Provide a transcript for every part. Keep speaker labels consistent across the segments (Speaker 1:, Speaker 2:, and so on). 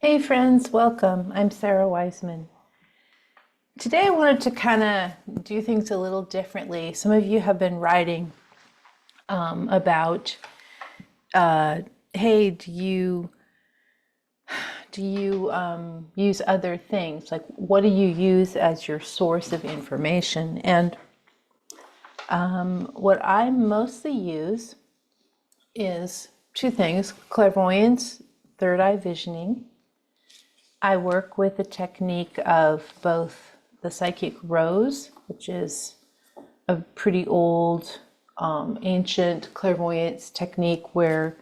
Speaker 1: Hey friends, welcome. I'm Sara Wiseman. Today I wanted to kind of do things a little differently. Some of you have been writing about, hey, do you use other things? Like, what do you use as your source of information? And what I mostly use is two things: clairvoyance, third eye visioning. I work with the technique of both the psychic rose, which is a pretty old, ancient clairvoyance technique where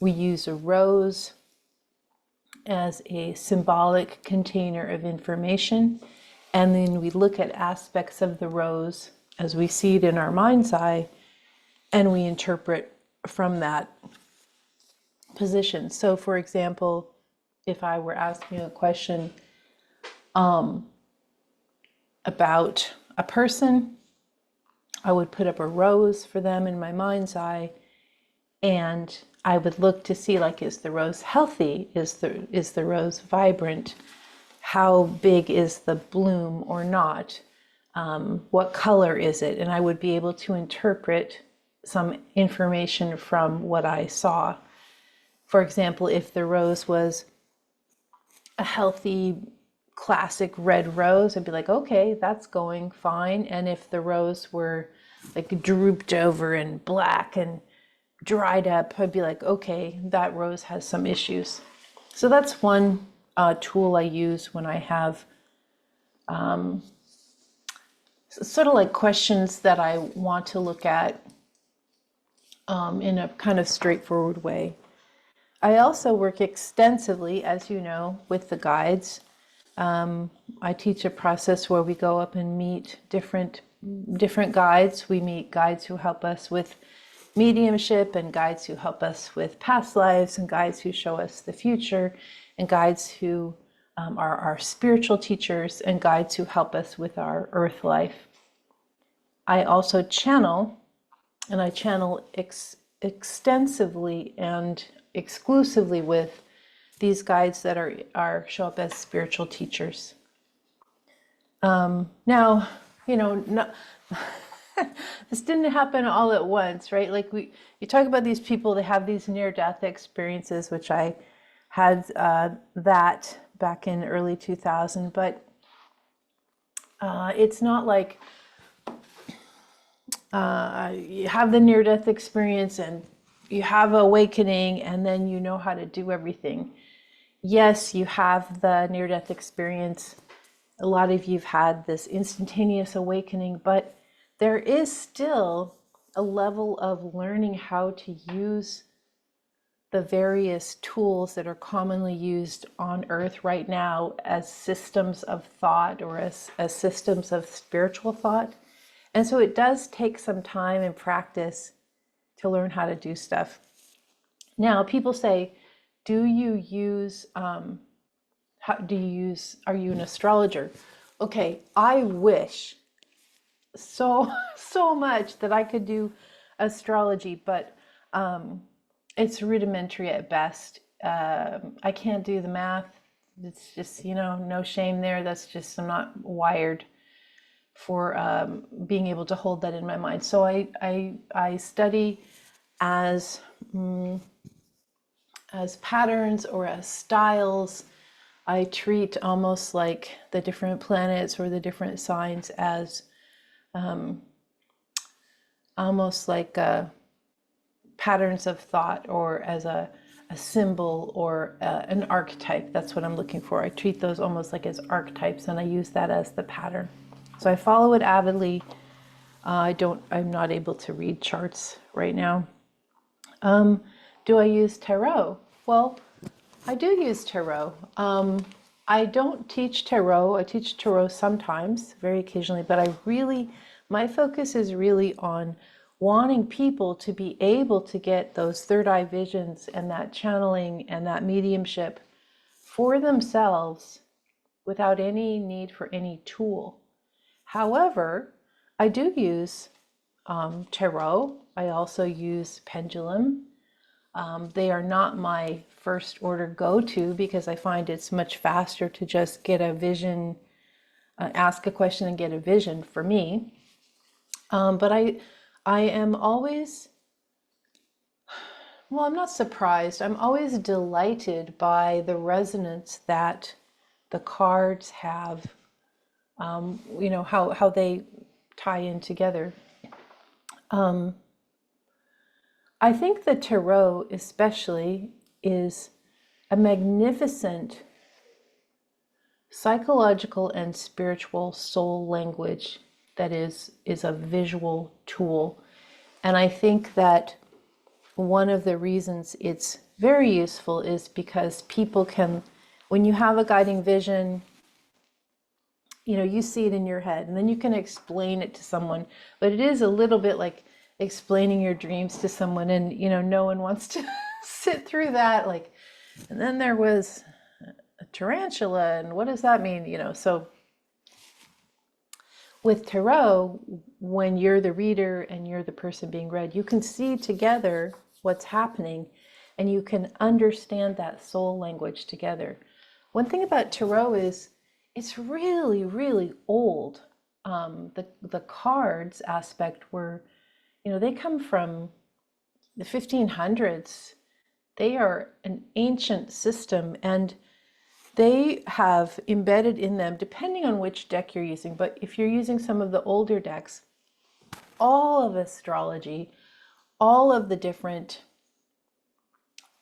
Speaker 1: we use a rose as a symbolic container of information, and then we look at aspects of the rose as we see it in our mind's eye, and we interpret from that position. So, for example, if I were asking a question about a person, I would put up a rose for them in my mind's eye, and I would look to see, like, is the rose healthy? Is the rose vibrant? How big is the bloom or not? What color is it? And I would be able to interpret some information from what I saw. For example, if the rose was a healthy classic red rose, I'd be like, okay, that's going fine. And if the rose were like drooped over and black and dried up, I'd be like, okay, that rose has some issues. So that's one tool I use when I have sort of like questions that I want to look at in a kind of straightforward way. I also work extensively, as you know, with the guides. I teach a process where we go up and meet different guides. We meet guides who help us with mediumship, and guides who help us with past lives, and guides who show us the future, and guides who are our spiritual teachers, and guides who help us with our earth life. I also channel, and I channel extensively and exclusively with these guides that show up as spiritual teachers. Now, no, this didn't happen all at once, right? Like you talk about these people, they have these near-death experiences, which I had that back in early 2000, but it's not like you have the near-death experience and you have awakening and then you know how to do everything. Yes, you have the near-death experience. A lot of you've had this instantaneous awakening, but there is still a level of learning how to use the various tools that are commonly used on earth right now as systems of thought, or as systems of spiritual thought. And so it does take some time and practice to learn how to do stuff. Now, people say, are you an astrologer? Okay, I wish so much that I could do astrology, but it's rudimentary at best. I can't do the math. It's just, no shame there. That's just, I'm not wired for being able to hold that in my mind. So I study as patterns or as styles. I treat almost like the different planets or the different signs as almost like patterns of thought, or as a symbol, or an archetype. That's what I'm looking for. I treat those almost like as archetypes, and I use that as the pattern. So I follow it avidly. I'm not able to read charts right now. Do I use tarot? Well, I do use tarot. I don't teach tarot. I teach tarot sometimes, very occasionally, but my focus is really on wanting people to be able to get those third eye visions and that channeling and that mediumship for themselves without any need for any tool. However, I do use tarot. I also use pendulum. They are not my first order go-to because I find it's much faster to just get a vision, ask a question and get a vision for me. But I am always, well, I'm not surprised. I'm always delighted by the resonance that the cards have, how they tie in together. I think the tarot especially is a magnificent psychological and spiritual soul language that is a visual tool. And I think that one of the reasons it's very useful is because people can, when you have a guiding vision, you see it in your head and then you can explain it to someone, but it is a little bit like explaining your dreams to someone, and no one wants to sit through that, like, and then there was a tarantula and what does that mean, so with tarot, when you're the reader and you're the person being read, you can see together what's happening and you can understand that soul language together. One thing about tarot is it's really, really old. The cards aspect were, they come from the 1500s. They are an ancient system, and they have embedded in them, depending on which deck you're using, but if you're using some of the older decks, all of astrology, all of the different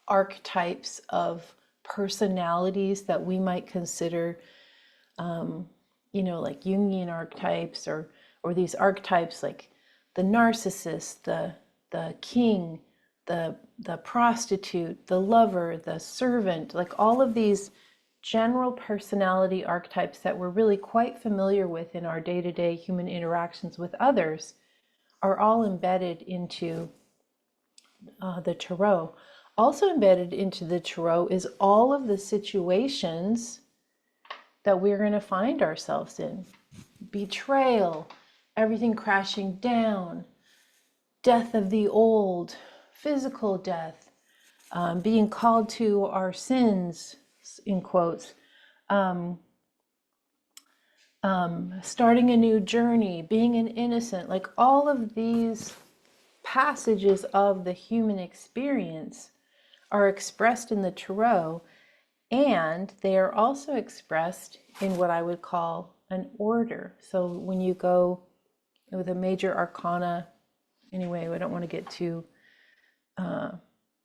Speaker 1: archetypes of personalities that we might consider, like Jungian archetypes, or these archetypes like the narcissist, the king, the prostitute, the lover, the servant, like all of these general personality archetypes that we're really quite familiar with in our day-to-day human interactions with others are all embedded into the tarot. Also embedded into the tarot is all of the situations that we're going to find ourselves in. Betrayal, everything crashing down, death of the old, physical death, being called to our sins, in quotes, starting a new journey, being an innocent, like all of these passages of the human experience are expressed in the tarot, and they are also expressed in what I would call an order. So when you go with a major arcana, anyway, I don't want to get too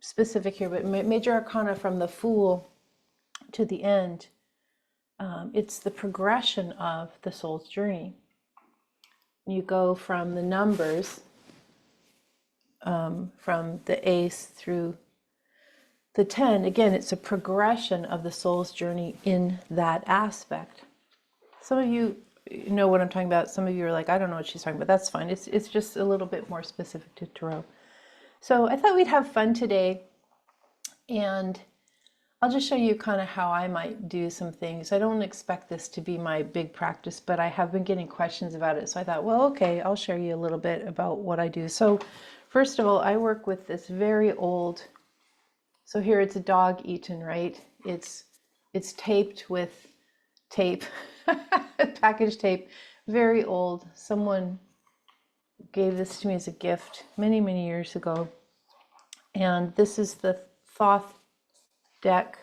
Speaker 1: specific here, but major arcana from the Fool to the end, it's the progression of the soul's journey. You go from the numbers, from the ace through the 10. Again, it's a progression of the soul's journey in that aspect. Some of you know what I'm talking about. Some of you are like, I don't know what she's talking about. That's fine. It's just a little bit more specific to tarot. So I thought we'd have fun today, and I'll just show you kind of how I might do some things. I don't expect this to be my big practice, but I have been getting questions about it. So I thought, well, okay, I'll share you a little bit about what I do. So first of all, I work with this very old, so here it's a dog eaten, right? It's taped with tape, package tape, very old. Someone gave this to me as a gift many, many years ago. And this is the Thoth deck.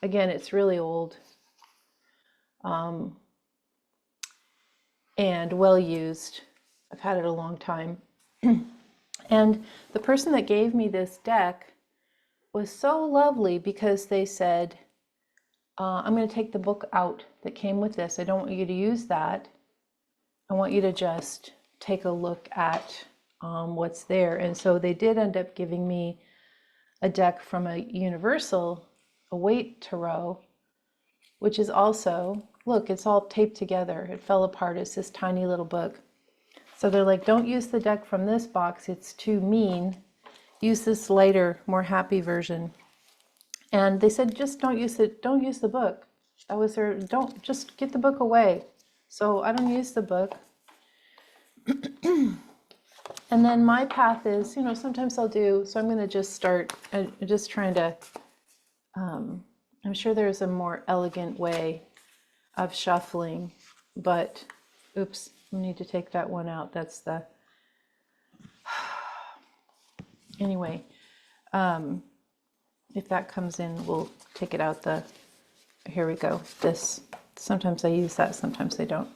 Speaker 1: Again, it's really old and well used. I've had it a long time. And the person that gave me this deck was so lovely because they said, I'm going to take the book out that came with this. I don't want you to use that. I want you to just take a look at what's there. And so they did end up giving me a deck from a Universal Await Tarot, which is also, look, it's all taped together. It fell apart. It's this tiny little book. So they're like, don't use the deck from this box. It's too mean. Use this lighter, more happy version. And they said, just don't use it. Don't use the book. That was their, don't, just get the book away. So I don't use the book. And then my path is, sometimes I'll do, so I'm going to just start, I'm just trying to, I'm sure there's a more elegant way of shuffling, but oops, I need to take that one out. That's the, anyway, if that comes in, we'll take it out. Here we go. This, sometimes I use that, sometimes I don't.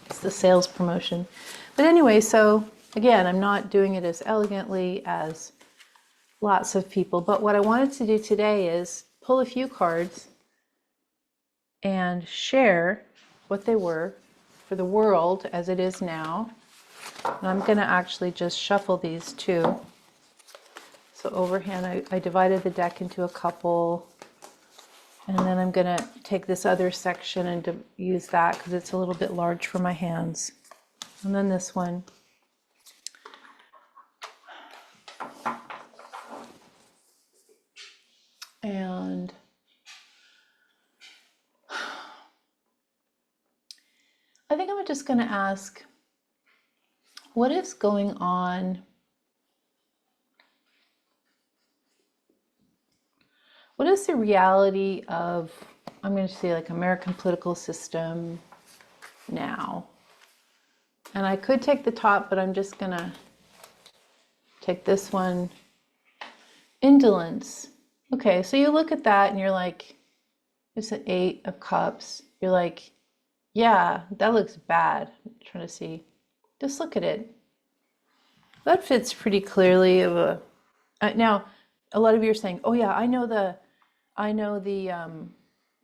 Speaker 1: It's the sales promotion. But anyway, so again, I'm not doing it as elegantly as lots of people, but what I wanted to do today is pull a few cards and share what they were for the world as it is now. And I'm going to actually just shuffle these too. So overhand, I divided the deck into a couple, and then I'm going to take this other section and use that because it's a little bit large for my hands. And then this one. And I think I'm just going to ask, what is going on? What is the reality of, I'm going to say like American political system now? And I could take the top, but I'm just going to take this one. Indolence. Okay, so you look at that and you're like, it's an 8 of Cups. You're like, yeah, that looks bad. I'm trying to see. Just look at it. That fits pretty clearly of a. Now, a lot of you are saying, "Oh yeah, I know the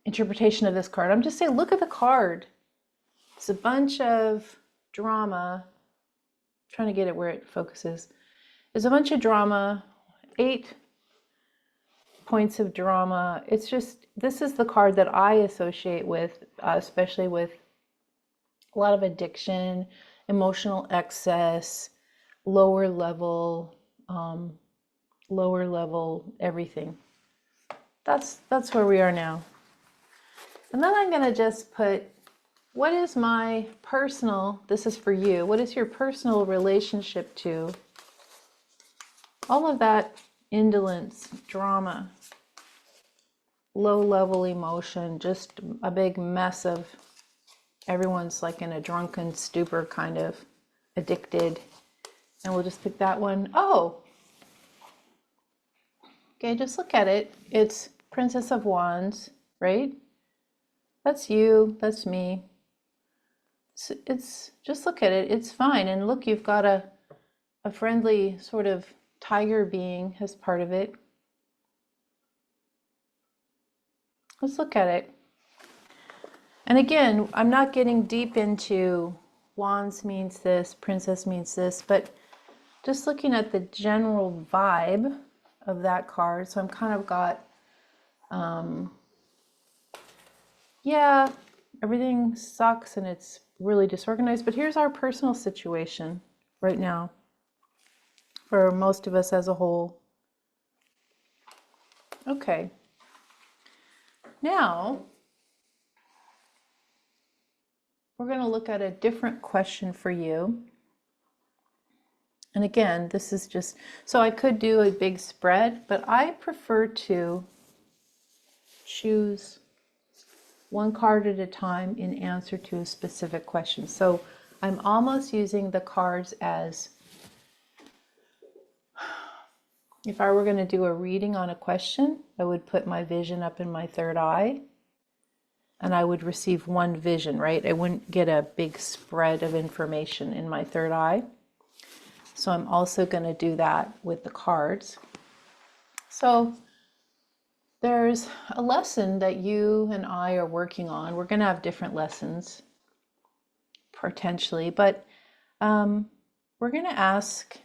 Speaker 1: interpretation of this card." I'm just saying, look at the card. It's a bunch of drama. I'm trying to get it where it focuses. There's a bunch of drama. 8 points of drama. It's just, this is the card that I associate with, especially with a lot of addiction, emotional excess, lower level everything. That's where we are now. And then I'm going to just put, what is my personal, this is for you, what is your personal relationship to all of that indolence, drama, low level emotion, just a big mess of everyone's like in a drunken stupor, kind of addicted. And we'll just pick that one. Oh, okay, just look at it. It's Princess of Wands, right? That's you, that's me. It's just look at it, it's fine. And look, you've got a friendly sort of tiger being as part of it. Let's look at it. And again, I'm not getting deep into Wands means this, Princess means this, but just looking at the general vibe of that card. So I'm kind of got, yeah, everything sucks and it's really disorganized, but here's our personal situation right now for most of us as a whole. Okay. Now, we're going to look at a different question for you. And again, this is just, so I could do a big spread, but I prefer to choose one card at a time in answer to a specific question. So I'm almost using the cards as, if I were going to do a reading on a question, I would put my vision up in my third eye and I would receive one vision, right? I wouldn't get a big spread of information in my third eye. So I'm also going to do that with the cards. So there's a lesson that you and I are working on. We're going to have different lessons potentially, but we're going to ask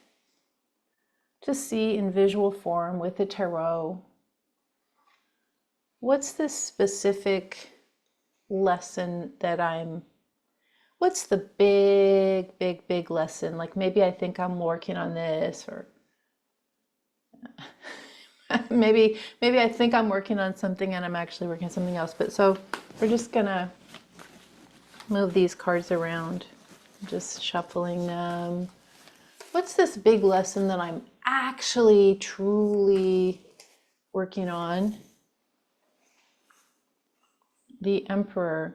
Speaker 1: to see in visual form with the tarot, what's this specific lesson that what's the big lesson? Like maybe I think I'm working on this, or maybe I think I'm working on something and I'm actually working on something else. But so we're just gonna move these cards around, just shuffling them. What's this big lesson that I'm actually truly working on? The Emperor.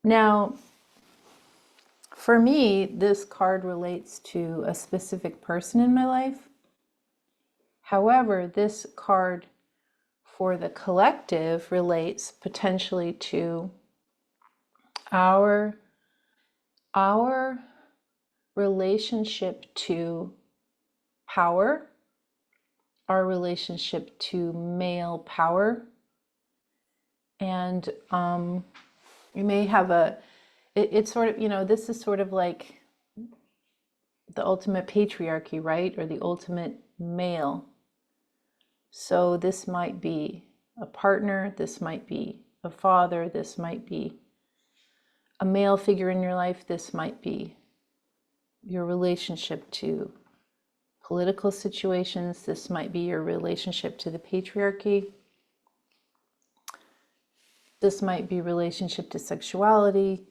Speaker 1: Now, for me, this card relates to a specific person in my life. However, this card for the collective relates potentially to our relationship to power, our relationship to male power. And you may have it's sort of, this is sort of like the ultimate patriarchy, right? Or the ultimate male. So this might be a partner, this might be a father, this might be a male figure in your life, this might be your relationship to political situations, this might be your relationship to the patriarchy, this might be relationship to sexuality,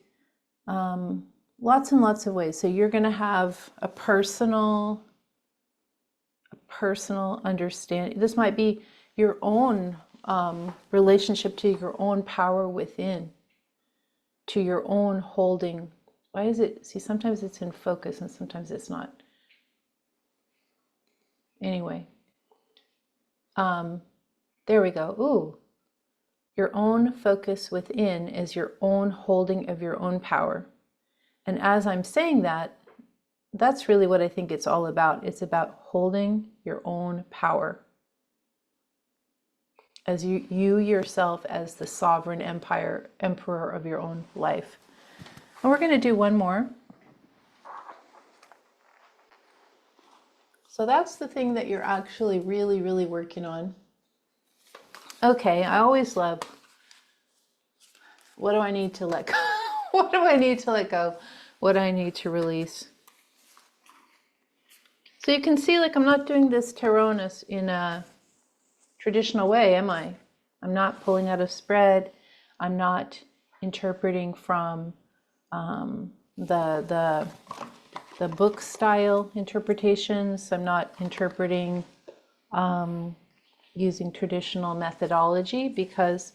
Speaker 1: lots and lots of ways. So you're going to have a personal understanding. This might be your own relationship to your own power within, to your own holding. Why is it? See, sometimes it's in focus and sometimes it's not. Anyway, there we go. Ooh, your own focus within is your own holding of your own power. And as I'm saying that, that's really what I think it's all about. It's about holding your own power as you yourself as the sovereign emperor of your own life. And we're going to do one more. So that's the thing that you're actually really, really working on. Okay, I always love, what do I need to let go? What do I need to let go? What do I need to release? So you can see, like, I'm not doing this tarot in a traditional way, am I? I'm not pulling out a spread. I'm not interpreting from the book style interpretations. I'm not interpreting using traditional methodology because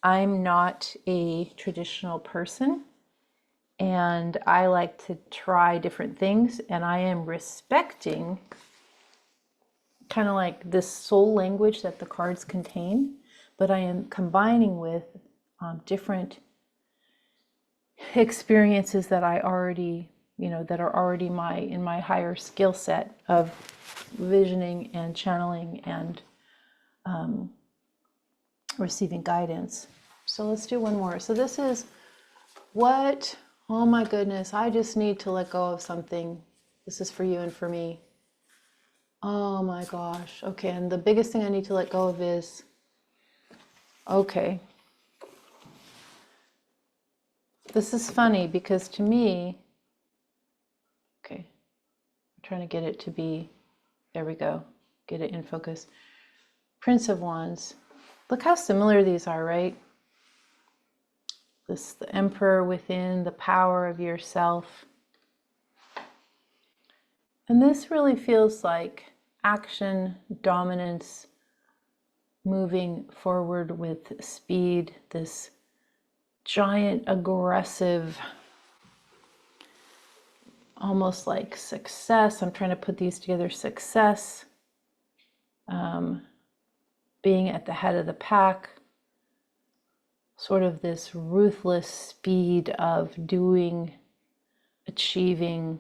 Speaker 1: I'm not a traditional person and I like to try different things, and I am respecting kind of like this soul language that the cards contain, but I am combining with different experiences that I already, that are already in my higher skill set of visioning and channeling and receiving guidance. So let's do one more. So this is what, oh my goodness, I just need to let go of something. This is for you and for me. Oh my gosh. Okay, and the biggest thing I need to let go of is, okay. This is funny because to me, okay, I'm trying to get it to be, there we go, get it in focus. Prince of Wands. Look how similar these are, right? This, the Emperor within, the power of yourself. And this really feels like action, dominance, moving forward with speed, this giant, aggressive, almost like success. I'm trying to put these together. Success, being at the head of the pack, sort of this ruthless speed of doing, achieving,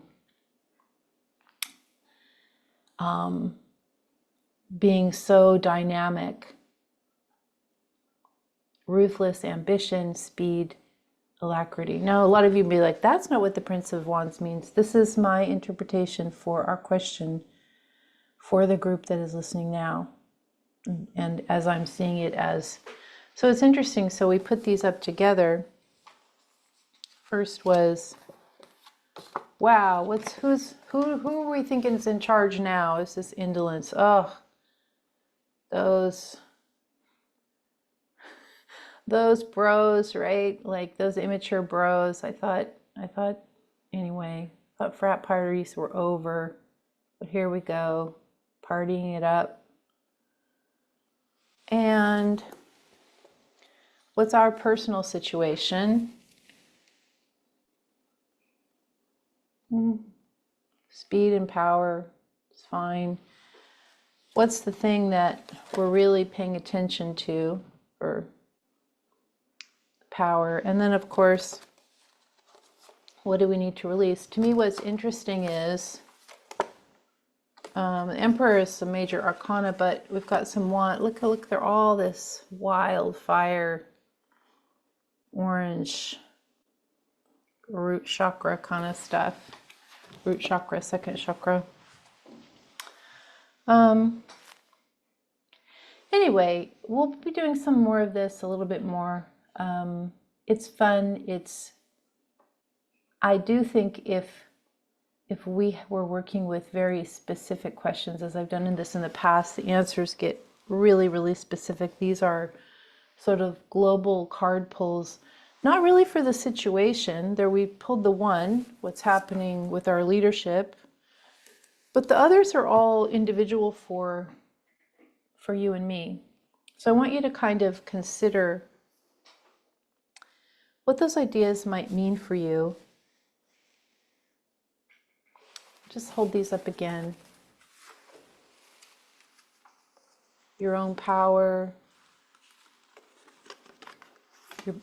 Speaker 1: being so dynamic, ruthless ambition, speed, alacrity. Now, a lot of you may be like, that's not what the Prince of Wands means. This is my interpretation for our question for the group that is listening now. And as I'm seeing it as, so it's interesting. So we put these up together. First was, wow, who are we thinking is in charge now? Is this indolence? Oh, those bros, right? Like those immature bros. I thought anyway, Thought frat parties were over, but here we go, partying it up. And what's our personal situation? Speed and power is fine. What's the thing that we're really paying attention to for power? And then, of course, what do we need to release? To me, what's interesting is the Emperor is a major arcana, but we've got some look, they're all this wildfire, orange, root chakra kind of stuff. Root chakra, second chakra. Anyway, we'll be doing some more of this, a little bit more. It's fun. I do think if we were working with very specific questions, as I've done in the past, the answers get really, really specific. These are sort of global card pulls, not really for the situation. There we pulled the one, what's happening with our leadership, but the others are all individual for you and me. So I want you to kind of consider what those ideas might mean for you. Just hold these up again. Your own power.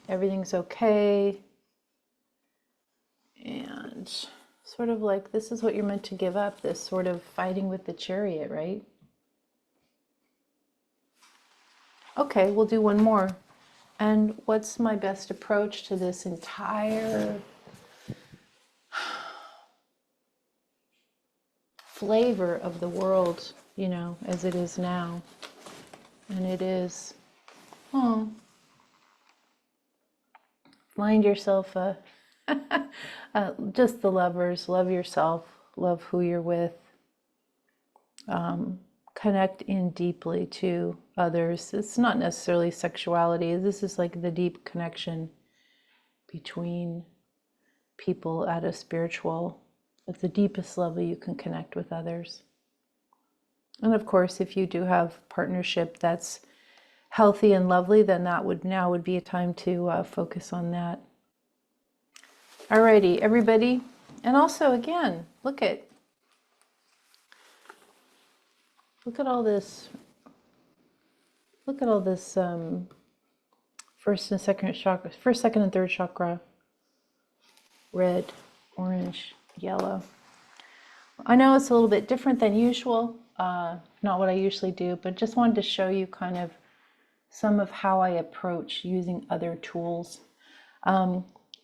Speaker 1: Everything's okay. And sort of like, this is what you're meant to give up, this sort of fighting with the chariot, right? Okay, we'll do one more. And what's my best approach to this entire flavor of the world, you know, as it is now? And it is, find yourself just the lovers, love yourself, love who you're with, connect in deeply to others. It's not necessarily sexuality. This is like the deep connection between people at the deepest level you can connect with others. And of course, if you do have partnership that's healthy and lovely, then that would be a time to focus on that. Alrighty, everybody. And also, again, look at all this. Look at all this first, second, and third chakra. Red, orange, yellow. I know it's a little bit different than usual. Not what I usually do, but just wanted to show you kind of some of how I approach using other tools.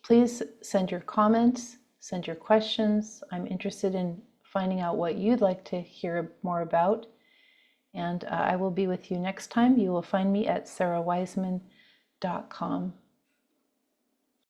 Speaker 1: Please send your comments, send your questions. I'm interested in finding out what you'd like to hear more about. And I will be with you next time. You will find me at sarawiseman.com.